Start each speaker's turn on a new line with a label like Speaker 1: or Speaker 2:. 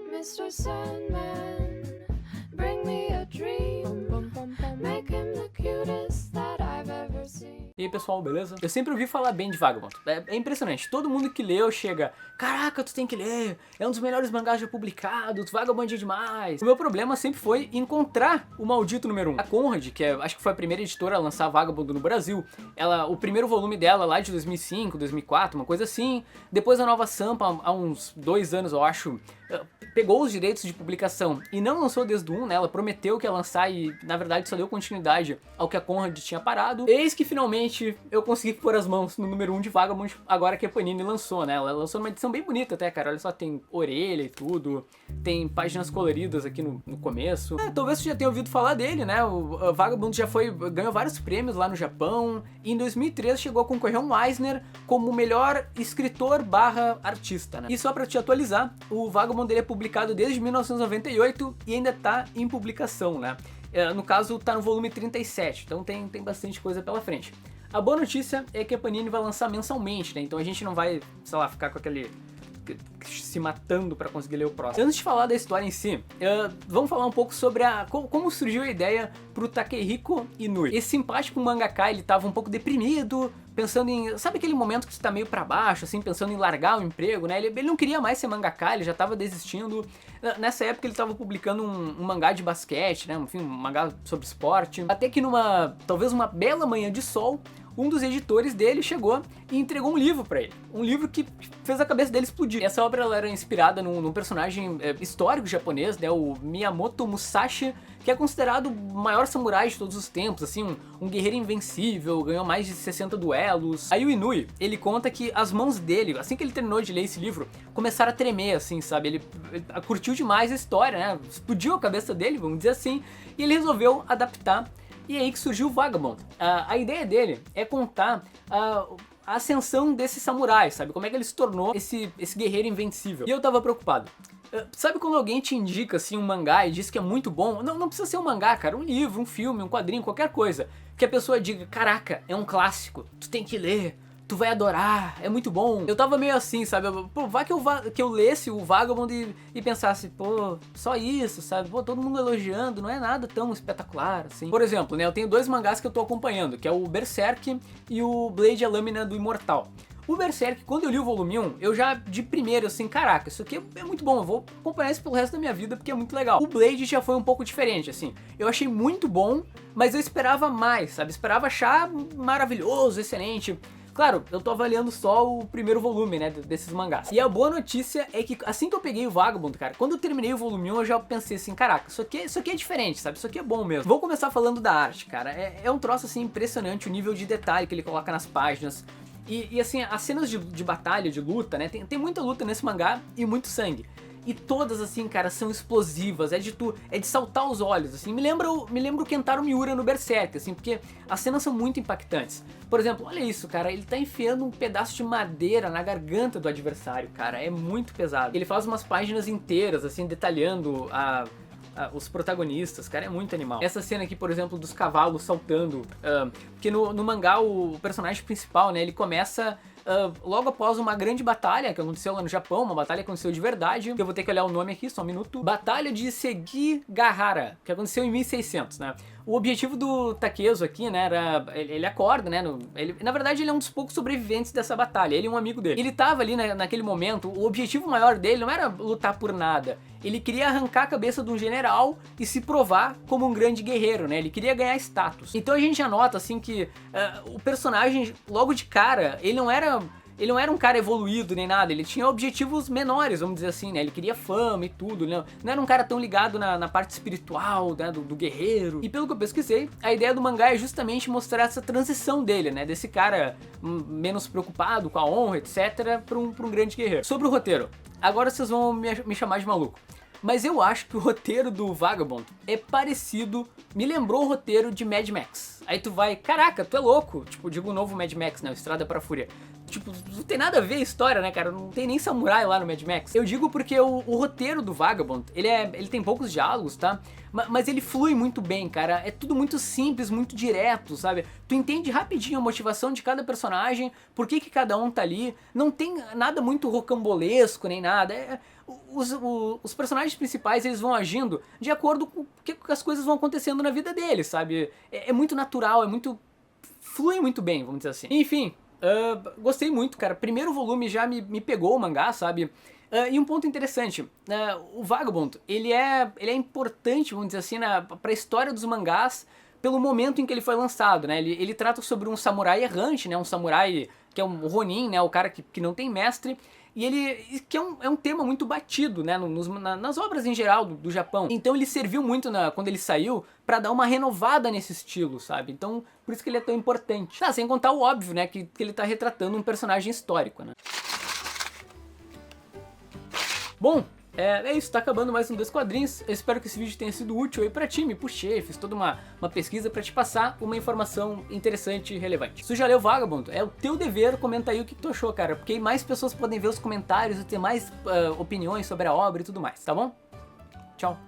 Speaker 1: Mr. Sandman, bring me a dream. Make him the cutest that I've ever seen.
Speaker 2: E aí pessoal, beleza? Eu sempre ouvi falar bem de Vagabond, é impressionante, todo mundo que leu chega, caraca, tu tem que ler, é um dos melhores mangás já publicados, Vagabond é demais. O meu problema sempre foi encontrar o maldito número 1. A Conrad, que acho que foi a primeira editora a lançar Vagabond no Brasil, o primeiro volume dela lá de 2005, 2004, uma coisa assim, depois a Nova Sampa, há uns 2 anos eu acho, pegou os direitos de publicação e não lançou desde o 1, né? Ela prometeu que ia lançar e na verdade só deu continuidade ao que a Conrad tinha parado. Eis que finalmente eu consegui pôr as mãos no número 1 de Vagabond, agora que a Panini lançou, né? Ela lançou numa edição bem bonita até, cara, olha só, tem orelha e tudo, tem páginas coloridas aqui no começo. Talvez você já tenha ouvido falar dele, né? O Vagabond já ganhou vários prêmios lá no Japão e em 2013 chegou a concorrer a um Eisner como melhor escritor / artista, né? E só pra te atualizar, o Vagabond ele é publicado desde 1998 e ainda tá em publicação, né? No caso, tá no volume 37, então tem bastante coisa pela frente. A boa notícia é que a Panini vai lançar mensalmente, né? Então a gente não vai, sei lá, ficar com aquele se matando pra conseguir ler o próximo. Antes de falar da história em si, vamos falar um pouco sobre como surgiu a ideia pro Takehiko Inui. Esse simpático mangaka, ele tava um pouco deprimido, pensando em, sabe aquele momento que você tá meio pra baixo, assim, pensando em largar o emprego, né? Ele não queria mais ser mangaka, ele já tava desistindo. Nessa época ele tava publicando um mangá de basquete, né? Enfim, um mangá sobre esporte. Até que talvez uma bela manhã de sol, um dos editores dele chegou e entregou um livro pra ele. Um livro que fez a cabeça dele explodir. Essa obra ela era inspirada num personagem histórico japonês, né? O Miyamoto Musashi, que é considerado o maior samurai de todos os tempos, assim, um guerreiro invencível, ganhou mais de 60 duelos. Aí o Inui, ele conta que as mãos dele, assim que ele terminou de ler esse livro, começaram a tremer, assim, sabe? Ele curtiu demais a história, né? Explodiu a cabeça dele, vamos dizer assim, e ele resolveu adaptar. E é aí que surgiu o Vagabond. A ideia dele é contar a ascensão desse samurai, sabe? Como é que ele se tornou esse guerreiro invencível. E eu tava preocupado. Sabe quando alguém te indica assim um mangá e diz que é muito bom? Não precisa ser um mangá, cara, um livro, um filme, um quadrinho, qualquer coisa. Que a pessoa diga, caraca, é um clássico, tu tem que ler. Tu vai adorar, é muito bom. Eu tava meio assim, sabe? Pô, vai que eu lesse o Vagabond e pensasse, pô, só isso, sabe? Pô, todo mundo elogiando, não é nada tão espetacular, assim. Por exemplo, né, eu tenho 2 mangás que eu tô acompanhando, que é o Berserk e o Blade, a Lâmina do Imortal. O Berserk, quando eu li o volume 1, eu já de primeiro, assim, caraca, isso aqui é muito bom, eu vou acompanhar isso pelo resto da minha vida porque é muito legal. O Blade já foi um pouco diferente, assim, eu achei muito bom, mas eu esperava mais, sabe? Esperava achar maravilhoso, excelente. Claro, eu tô avaliando só o primeiro volume, né, desses mangás. E a boa notícia é que assim que eu peguei o Vagabond, cara, quando eu terminei o volume 1, eu já pensei assim, caraca, isso aqui é diferente, sabe? Isso aqui é bom mesmo. Vou começar falando da arte, cara. É um troço, assim, impressionante o nível de detalhe que ele coloca nas páginas. E assim, as cenas de batalha, de luta, né, tem muita luta nesse mangá e muito sangue. E todas, assim, cara, são explosivas, é de saltar os olhos, assim. Me lembra o Kentaro Miura no Berserk, assim, porque as cenas são muito impactantes. Por exemplo, olha isso, cara, ele tá enfiando um pedaço de madeira na garganta do adversário, cara, é muito pesado. Ele faz umas páginas inteiras, assim, detalhando os protagonistas, cara, é muito animal. Essa cena aqui, por exemplo, dos cavalos saltando, porque no mangá o personagem principal, né, ele começa logo após uma grande batalha que aconteceu lá no Japão, uma batalha que aconteceu de verdade, que eu vou ter que olhar o nome aqui, só um minuto. Batalha de Sekigahara, que aconteceu em 1600, né? O objetivo do Takezo aqui, né, era... Ele acorda, né, na verdade ele é um dos poucos sobreviventes dessa batalha, ele e um amigo dele. Ele tava ali, né, naquele momento, o objetivo maior dele não era lutar por nada, ele queria arrancar a cabeça de um general e se provar como um grande guerreiro, né, ele queria ganhar status. Então a gente já nota, assim, que o personagem, logo de cara, ele não era um cara evoluído nem nada, ele tinha objetivos menores, vamos dizer assim, né? Ele queria fama e tudo, não era um cara tão ligado na parte espiritual, né? do guerreiro. E pelo que eu pesquisei, a ideia do mangá é justamente mostrar essa transição dele, né? Desse cara menos preocupado com a honra, etc., pra um grande guerreiro. Sobre o roteiro, agora vocês vão me chamar de maluco. Mas eu acho que o roteiro do Vagabond é parecido, me lembrou o roteiro de Mad Max. Aí tu vai, caraca, tu é louco, tipo, digo o novo Mad Max, né, o Estrada pra Fúria. tipo, não tem nada a ver a história, né, cara? Não tem nem samurai lá no Mad Max. Eu digo porque o roteiro do Vagabond, ele tem poucos diálogos, tá? Mas ele flui muito bem, cara. É tudo muito simples, muito direto, sabe? Tu entende rapidinho a motivação de cada personagem, por que cada um tá ali. Não tem nada muito rocambolesco, nem nada. Os personagens principais, eles vão agindo de acordo com o que as coisas vão acontecendo na vida deles, sabe? É muito natural, flui muito bem, vamos dizer assim. Enfim, gostei muito, cara. Primeiro volume já me pegou o mangá, sabe? E um ponto interessante, o Vagabond, ele é importante, vamos dizer assim, pra história dos mangás, pelo momento em que ele foi lançado, né? Ele trata sobre um samurai errante, né? Um samurai que é um Ronin, né? O cara que não tem mestre. E que é um tema muito batido, né, nas obras em geral do Japão. Então ele serviu muito, quando ele saiu, pra dar uma renovada nesse estilo, sabe? Então, por isso que ele é tão importante. Tá, sem contar o óbvio, né, que ele tá retratando um personagem histórico, né? Bom, é isso, tá acabando mais um Dois Quadrinhos. Eu espero que esse vídeo tenha sido útil aí pra ti, me puxei, fiz toda uma pesquisa pra te passar uma informação interessante e relevante. Se tu já leu Vagabond, é o teu dever, comenta aí o que tu achou, cara, porque aí mais pessoas podem ver os comentários e ter mais opiniões sobre a obra e tudo mais, tá bom? Tchau!